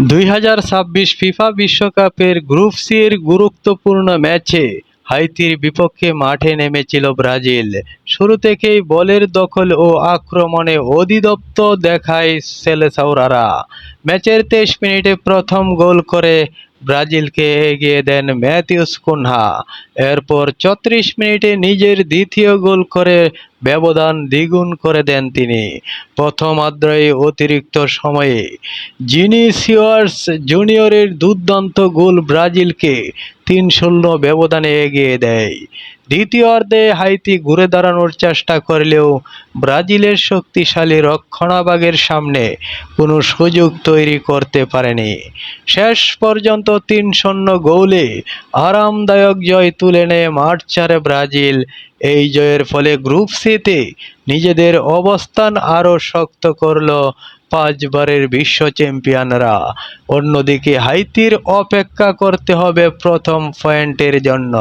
2026 FIFA বিশ্বকাপের group C এর গুরুত্বপূর্ণ ম্যাচে হাইতির বিপক্ষে মাঠে নেমেছিল ব্রাজিল। শুরু থেকেই বলের দখল ও আক্রমণে অধিদপ্ত দেখায় সেলেসাওরারা। ম্যাচের 23 মিনিটে প্রথম গোল করে ব্রাজিলকে এগিয়ে দেন ম্যাথিউস কুনহা। এরপর 34 মিনিটে নিজের দ্বিতীয় গোল করে ব্যবধান দ্বিগুণ করে দেন তিনি। প্রথমার্ধেই অতিরিক্ত সময়ে ভিনিসিয়াস জুনিয়রের দুর্দান্ত গোল ব্রাজিলকে 3-0 ব্যবধানে এগিয়ে দেয়। দ্বিতীয়ার্ধে হাইতি ঘুরে দাঁড়ানোর চেষ্টা করলেও ব্রাজিলের শক্তিশালী রক্ষণভাগের সামনে কোনো সুযোগ তৈরি করতে পারেনি। শেষ পর্যন্ত 3-0 গোলে আরামদায়ক জয় তুলে নেয় মাঠ ছাড়ে ব্রাজিল। এই জয়ের ফলে গ্রুপ সিতে নিজেদের অবস্থান আরও শক্ত করল 5 বারের বিশ্ব চ্যাম্পিয়নরা। অন্যদিকে হাইতির অপেক্ষা করতে হবে প্রথম পয়েন্টের জন্য।